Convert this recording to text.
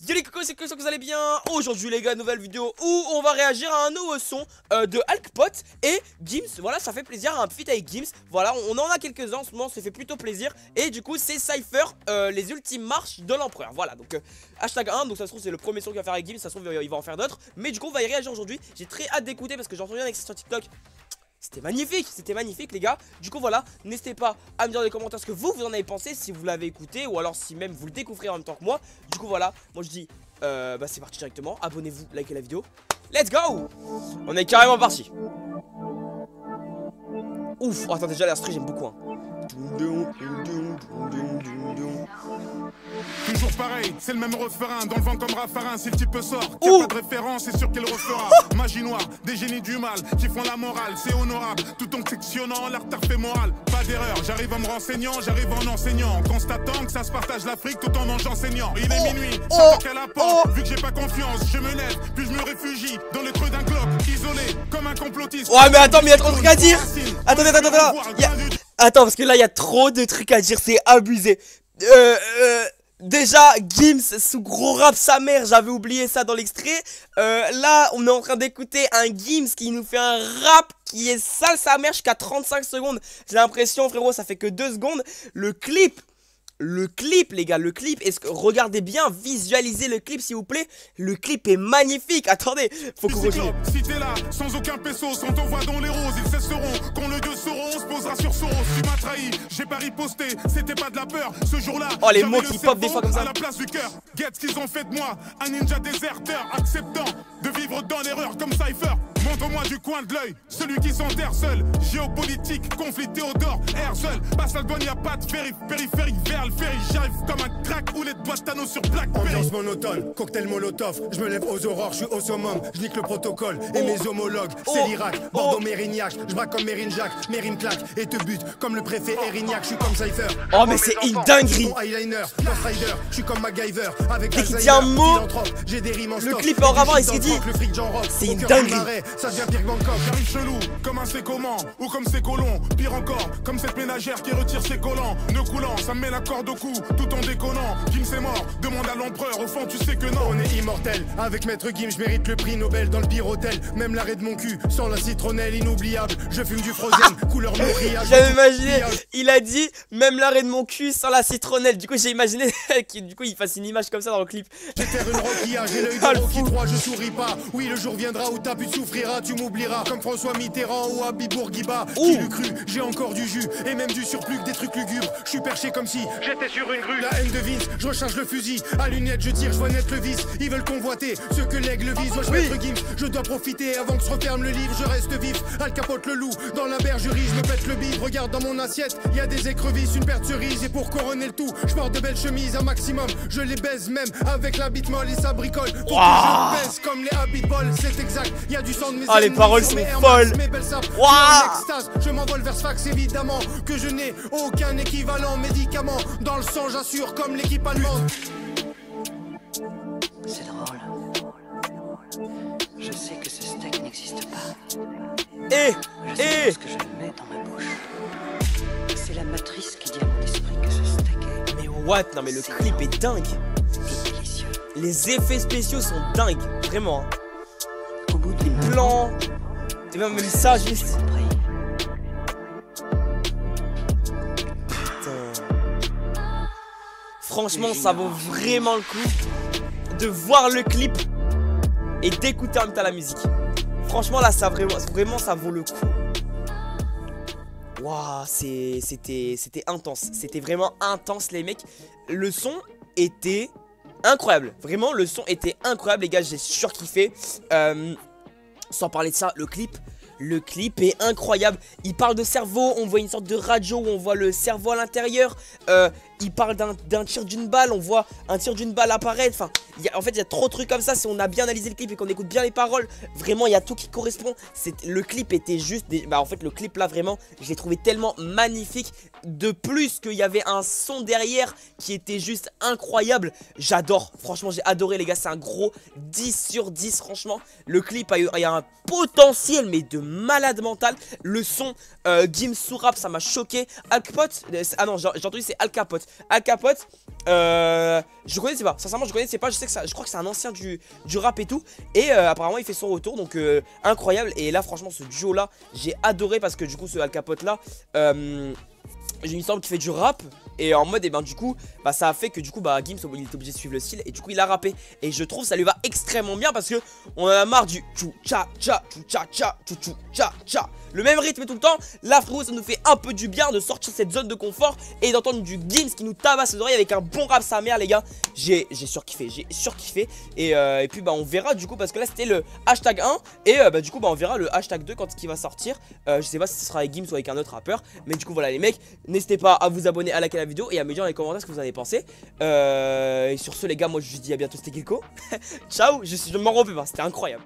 Yo les cocos, c'est que vous allez bien. Aujourd'hui les gars, nouvelle vidéo où on va réagir à un nouveau son de Alkpot et Gims. Voilà, ça fait plaisir, un feat avec Gims. Voilà, on en a quelques-uns en ce moment, ça fait plutôt plaisir. Et du coup c'est Cypher, les ultimes marches de l'empereur. Voilà, donc hashtag 1, donc ça se trouve c'est le premier son qu'il va faire avec Gims. Ça se trouve il va en faire d'autres. Mais du coup on va y réagir aujourd'hui. J'ai très hâte d'écouter parce que j'ai entendu un extrait sur TikTok. C'était magnifique les gars. Du coup voilà, n'hésitez pas à me dire dans les commentaires ce que vous en avez pensé, si vous l'avez écouté ou alors si même vous le découvrez en même temps que moi. Du coup voilà, moi je dis bah c'est parti directement, abonnez-vous, likez la vidéo. Let's go. On est carrément parti. Ouf, oh, attends déjà l'instru j'aime beaucoup hein. Toujours pareil, c'est le même refrain, dans le vent comme Raffarin. Si le type sort, qu'il n'y a pas de référence, c'est sûr qu'il refera. Magie noire, des génies du mal, qui font la morale, c'est honorable. Tout en sectionnant, leur fait moral. Pas d'erreur, j'arrive en me renseignant, j'arrive en enseignant. En constatant que ça se partage l'Afrique tout en enseignant. Il est minuit, ça toque à la porte. Vu que j'ai pas confiance, je me lève, puis je me réfugie dans le creux d'un globe, isolé comme un complotiste. Ouais mais attends, mais il y a trop de trucs à dire. Attendez, attends, parce que là il y a trop de trucs à dire, c'est abusé. Déjà, Gims sous gros rap sa mère, j'avais oublié ça dans l'extrait. Là, on est en train d'écouter un Gims qui nous fait un rap qui est sale sa mère jusqu'à 35 secondes. J'ai l'impression, frérot, ça fait que 2 secondes. Le clip, les gars, le clip, regardez bien, visualisez le clip s'il vous plaît. Le clip est magnifique, attendez, faut qu'on continue. Si t'es là, sans aucun peso, sans ton voix dans les roses, ils cesseront, quand le dieu sauront, on se posera sur Soros. Tu m'as trahi, j'ai pas riposté, c'était pas de la peur, ce jour-là. Oh les mots qui pop des fois comme ça. À la place du cœur, guette ce qu'ils ont fait de moi, un ninja déserteur, acceptant de vivre dans l'erreur comme Cypher. Montre-moi du coin de l'œil, celui qui s'enterre seul. Géopolitique, conflit Théodore, air seul. Passe la douane, y'a pas de périphérique vers le ferry. J'arrive comme un crack ou les doigts de Thanos sur Blackberry. Ambiance monotone, cocktail molotov. Je me lève aux aurores, je suis au summum. Je nique le protocole et mes homologues. C'est l'Irak, Bordeaux, Mérignac. Je braque comme Mérine Jacques, Mérine claque et te bute comme le préfet Erignac. Je suis comme Cypher. Oh mais c'est une dinguerie. Eyeliner, Ghost Rider, je suis comme MacGyver. Avec il dit un mot. J'ai des rimes en le clip est en ravant et ce qu'il dit. C'est une dinguerie. Ça devient pire que Bangkok. J'arrive chelou, comme un c'est comment, ou comme c'est colons. Pire encore, comme cette ménagère qui retire ses collants. Ne coulant, ça me met la corde au cou, tout en déconnant. Gims est mort, demande à l'empereur, au fond tu sais que non. On est immortel, avec Maître Gims, je mérite le prix Nobel dans le pire hôtel. Même l'arrêt de mon cul, sans la citronnelle inoubliable. Je fume du Frozen, couleur nourriage. J'avais imaginé, il a dit, même l'arrêt de mon cul sans la citronnelle. Du coup j'ai imaginé qu'il du coup il fasse une image comme ça dans le clip. J'ai terre une roquillage, j'ai l'œil de Rocky 3, je souris pas. Oui le jour viendra où ta pute souffrira, tu m'oublieras. Comme François Mitterrand ou Habib Bourguiba. Qui l'eût cru, j'ai encore du jus et même du surplus que des trucs lugubres. Je suis perché comme si j'étais sur une grue. La haine de Vince, je recharge le fusil. À lunettes je tire, je vois net le vice. Ils veulent convoiter ce que l'aigle vise. Moi je Maître Gims, je dois profiter avant que se referme le livre. Je reste vif, Al Capote le loup. Dans la bergerie, je me pète le bide. Regarde dans mon assiette, y a des écrevisses, une paire de cerises. Et pour couronner le tout, je porte de belles chemises un maximum. Je les baise même avec la bite molle et ça bricole. Faut que je baisse comme les habits balls, c'est exact. Y a du sang de mes les paroles sont folles. Je m'envole vers Sfax évidemment. Que je n'ai aucun équivalent médicament. Dans le sang j'assure comme l'équipe allemande. C'est drôle. Je sais que ce steak n'existe pas. Je sais ce que je mets dans ma bouche. C'est la matrice qui dit à mon esprit que ce steak est... Mais what? Non mais le clip est dingue. C'est délicieux. Les effets spéciaux sont dingues. Vraiment. Au bout du plan. Et même ça juste. Franchement, ça vaut vraiment le coup de voir le clip et d'écouter en même temps la musique. Franchement, là, ça vraiment, ça vaut le coup. Waouh, c'était intense. C'était vraiment intense, les mecs. Le son était incroyable. Vraiment, le son était incroyable, les gars. J'ai surkiffé. Sans parler de ça, le clip est incroyable. Il parle de cerveau, on voit une sorte de radio où on voit le cerveau à l'intérieur. Il parle d'un tir d'une balle, on voit un tir d'une balle apparaître. Enfin, en fait, il y a trop de trucs comme ça. Si on a bien analysé le clip et qu'on écoute bien les paroles, vraiment, il y a tout qui correspond. Le clip était juste... en fait, le clip là, vraiment, je l'ai trouvé tellement magnifique. De plus qu'il y avait un son derrière qui était juste incroyable. J'adore, franchement, j'ai adoré, les gars. C'est un gros 10 sur 10, franchement. Le clip il y a un potentiel, mais de malade mental. Le son Gims sous rap, ça m'a choqué. Alkpot, ah non, j'ai entendu c'est Al Capote. Al Capote, je connaissais pas, sincèrement je connaissais pas. Je sais que ça, je crois que c'est un ancien du rap et tout. Et apparemment il fait son retour, donc incroyable. Et là franchement ce duo là j'ai adoré, parce que du coup ce Al Capote là il me semble qu'il fait du rap. Et en mode, et ben du coup, bah ça a fait que du coup, bah Gims il était obligé de suivre le style. Et du coup il a rappé. Et je trouve ça lui va extrêmement bien, parce que on en a marre du tchou tcha tcha tchou tcha tcha tchou tchou tcha tcha. Le même rythme tout le temps. Là frérot, ça nous fait un peu du bien de sortir cette zone de confort et d'entendre du Gims qui nous tabasse les oreilles avec un bon rap sa mère les gars. J'ai surkiffé, j'ai surkiffé. Et puis bah on verra du coup, parce que là c'était le hashtag 1. Et bah du coup bah on verra le hashtag 2 quand il va sortir. Je sais pas si ce sera avec Gims ou avec un autre rappeur. Mais du coup voilà les mecs, n'hésitez pas à vous abonner, à liker la vidéo et à me dire dans les commentaires ce que vous en avez pensé. Et sur ce les gars, moi je vous dis à bientôt, c'était Kilko. Ciao, je m'en refais pas, c'était incroyable.